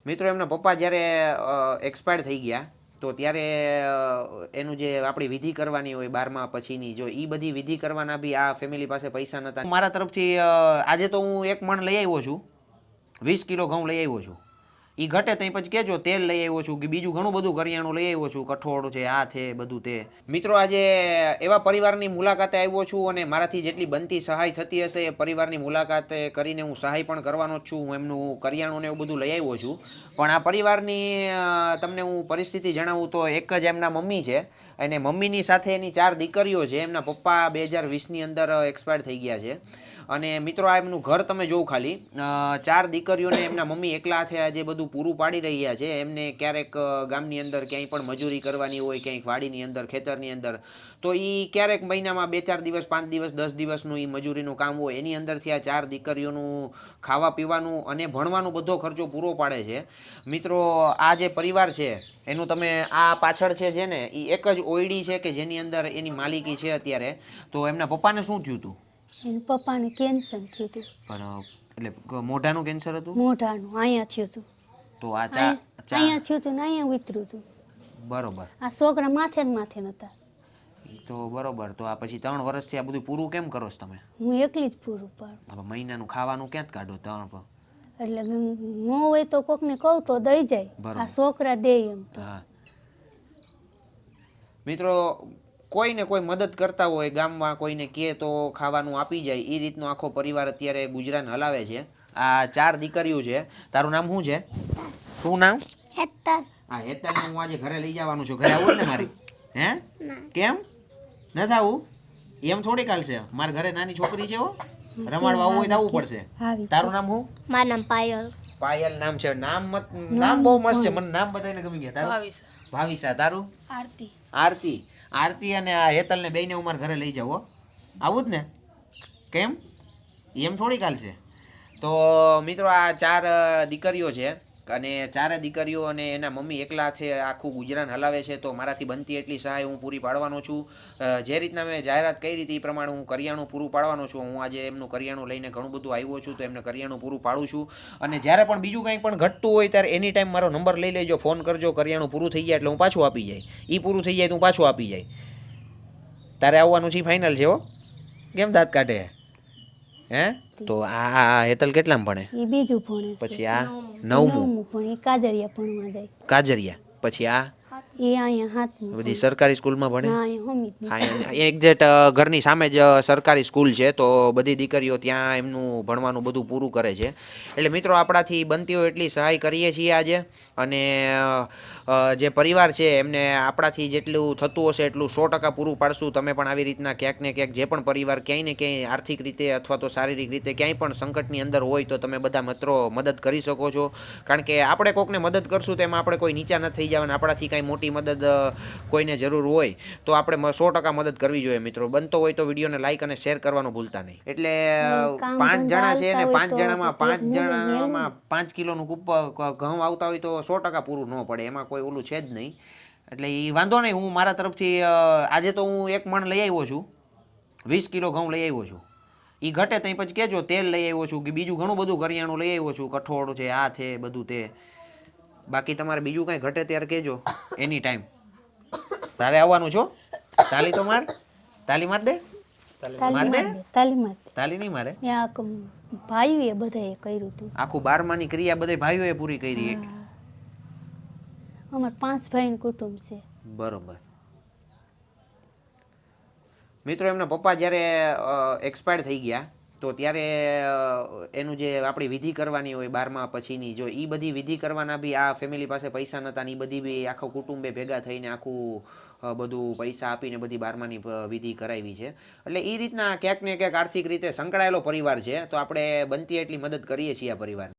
મિત્રો એમના પપ્પા જ્યારે એક્સપાયર થઈ ગયા તો ત્યારે એનું જે આપણી વિધિ કરવાની હોય 12મા પછીની જો એ બધી વિધિ કરવાના બી આ ફેમિલી પાસે પૈસા નહોતા. મારા તરફથી આજે તો હું 1 મણ લઈ આવ્યો છું, 20 કિલો ઘઉં લઈ આવ્યો છું. એ ઘટે ત્યાં પછી કહેજો તેલ લઈ આવ્યો છું કે બીજું ઘણું બધું કરિયાણું લઈ આવ્યો છું, કઠોળ છે, આ છે, બધું તે. મિત્રો આજે એવા પરિવારની મુલાકાતે આવ્યો છું અને મારાથી જેટલી બનતી સહાય થતી હશે એ પરિવારની મુલાકાતે કરીને હું સહાય પણ કરવાનો જ છું. હું એમનું કરિયાણું ને એવું બધું લઈ આવ્યો છું. પણ આ પરિવારની તમને હું પરિસ્થિતિ જણાવું તો એક જ એમના મમ્મી છે અને મમ્મીની સાથે એની 4 દીકરીઓ છે. એમના પપ્પા 2020ની અંદર એક્સપાયર થઈ ગયા છે. અને મિત્રો આ એમનું ઘર તમે જોવો ખાલી, 4 દીકરીઓને એમના મમ્મી એકલા હાથે આજે બધું પૂરું પાડી રહ્યા છે. એમને ક્યારેક ગામની અંદર ક્યાંય પણ મજૂરી કરવાની હોય, ક્યાંક વાડીની અંદર, ખેતરની અંદર, તો એ ક્યારેક મહિનામાં 2-4 દિવસ, 5 દિવસ, 10 દિવસનું એ મજૂરીનું કામ હોય, એની અંદરથી આ 4 દીકરીઓનું ખાવા પીવાનું અને ભણવાનો બધો ખર્ચો પૂરો પાડે છે. મિત્રો આ જે પરિવાર છે એનું તમે આ પાછળ છે જે ને એ એક જ ઓયડી છે કે જેની અંદર એની માલિકી છે અત્યારે. તો એમના પપ્પાને શું થયું હતું? એના પપ્પાને કેન્સર થયું હતું. પણ એટલે મોઢાનું કેન્સર હતું? મોઢાનું અહીંયા થયું હતું. તો આ અહીંયા થયું હતું ને અહીંયા ઉતર્યું હતું. બરોબર. આ છોકરા માથે ને માથે નતા. તો બરોબર. તો આ પછી 3 વર્ષથી આ બધું પૂરું કેમ કરો છો તમે? હું એકલી જ પૂરું પાડું. હવે મહિનાનું ખાવાનું ક્યાં કાઢો 3? એટલે ન હોય તો કોકને કહું તો દઈ જાય. આ છોકરા દે એમ તો. હા મિત્રો કોઈને કોઈ મદદ કરતા હોય ગામમાં, કોઈને કહે તો ખાવાનું આપી જાય, એ રીતનો આખો પરિવાર અત્યારે ગુજરાન હલાવે છે. આ 4 દીકરીઓ છે. તારું નામ શું છે? શું નામ? હેતલ. હા, હેતલને હું આજે ઘરે લઈ જવાનું છું. ઘરે આવું ને મારી? હે? કેમ નથી આવું? એમ થોડી ચાલશે. મારા ઘરે નાની છોકરી છે, હો, રમાડવા આવવું હોય તો આવવું પડશે. તારું નામ શું? મારું નામ પાયલ. પાયલ નામ છે. નામ બહુ મસ્ત છે. મને નામ બધાને ગમી ગયા. તારું? ભાવિસા. તારું? આરતી. આરતી. આરતી અને આ હેતલને બેયને હું મારા ઘરે લઈ જાઉં. આવું જ ને? કેમ એમ થોડી ચાલશે. તો મિત્રો આ 4 દીકરીઓ છે અને 4 દીકરીઓ અને એના મમ્મી એકલા છે, આખું ગુજરાન હલાવે છે. તો મારાથી બનતી એટલી સહાય હું પૂરી પાડવાનો છું. જે રીતના મેં જાહેરાત કરી હતી એ પ્રમાણે હું કરિયાણું પૂરું પાડવાનો છું. હું આજે એમનું કરિયાણું લઈને ઘણું બધું આવ્યો છું, તો એમને કરિયાણું પૂરું પાડું છું. અને જ્યારે પણ બીજું કંઈ પણ ઘટતું હોય ત્યારે એની ટાઈમ મારો નંબર લઈ લેજો, ફોન કરજો. કરિયાણું પૂરું થઈ જાય એટલે હું પાછું આપી જાય. એ પૂરું થઈ જાય તો હું પાછું આપી જાય. તારે આવવાનું છે ફાઇનલ છે, હો. કેમ દાંત કાઢે? હે? તો આ હેતલ કેટલામાં ભણે? એ બીજું ભણે છે. પછી આ 9મું ભણે. કાજરિયા ભણવા જાય. કાજરિયા. પછી આ એ અહીંયા 7મું. બધી સરકારી સ્કૂલમાં ભણે? હા, અહીંયા હોમી. હા, એક્ઝેક્ટ ઘરની સામે જ સરકારી સ્કૂલ છે. તો બધી દીકરીઓ ત્યાં એમનું ભણવાનું બધું પૂરું કરે છે. એટલે મિત્રો આપણાથી બનતી હોય એટલી સહાય કરીએ છીએ આજે. અને જે પરિવાર છે એમને આપણાથી જેટલું થતું હશે એટલું 100% પૂરું પાડશું. તમે પણ આવી રીતના ક્યાંક ને ક્યાંક જે પણ પરિવાર ક્યાંય ને ક્યાંય આર્થિક રીતે અથવા તો શારીરિક રીતે ક્યાંય પણ સંકટની અંદર હોય તો તમે બધા મિત્રો મદદ કરી શકો છો. કારણ કે આપણે કોઈકને મદદ કરશું તો એમાં આપણે કોઈ નીચા ન થઈ જવાના. આપણાથી કાંઈ મોટી મદદ કોઈને જરૂર હોય તો આપણે 100% મદદ કરવી જોઈએ. મિત્રો બનતો હોય તો વિડીયોને લાઈક અને શેર કરવાનું ભૂલતા નહીં. એટલે 5 જણા છે ને 5 જણામાં 5 કિલોનું ઘઉં આવતા હોય તો 100% પૂરું ન પડે. એમાં કોઈ ઓલું છે જ નહીં. એટલે એ વાંધો નહીં. હું મારા તરફથી આજે તો હું 1 મણ લઈ આવ્યો છું, 20 કિલો ઘઉં લઈ આવ્યો છું. એ ઘટે ત્યાં પછી કહેજો તેલ લઈ આવ્યો છું કે બીજું ઘણું બધું કરિયાણું લઈ આવ્યો છું, કઠોળ છે, આ છે, બધું તે. બાકી તમારે બીજું કાંઈ ઘટે ત્યારે કહેજો એની ટાઈમ. તારે આવવાનું છો? તાલી તો માર. તાલી માર દે. માર દે. તાલી નહીં મારે. ભાઈઓએ બધાએ કર્યું હતું. આખું 12માની ક્રિયા બધા ભાઈઓએ પૂરી કરી. અમાર 5 ભાઈનું કુટુંબ છે. બરોબર. મિત્રો એમના પપ્પા જ્યારે એક્સપાયર થઈ ગયા તો ત્યારે એનું જે આપણી વિધિ કરવાની હોય 12મા પછીની જો એ બધી વિધિ કરવાના બી આ ફેમિલી પાસે પૈસા નહોતા ને એ બધી બી આખો કુટુંબે ભેગા થઈને આખું બધું પૈસા આપીને બધી 12માની વિધિ કરાવી છે. એટલે એ રીતના ક્યાંક ને ક્યાંક આર્થિક રીતે સંકળાયેલો પરિવાર છે. તો આપણે બનતી એટલી મદદ કરીએ છીએ આ પરિવારને.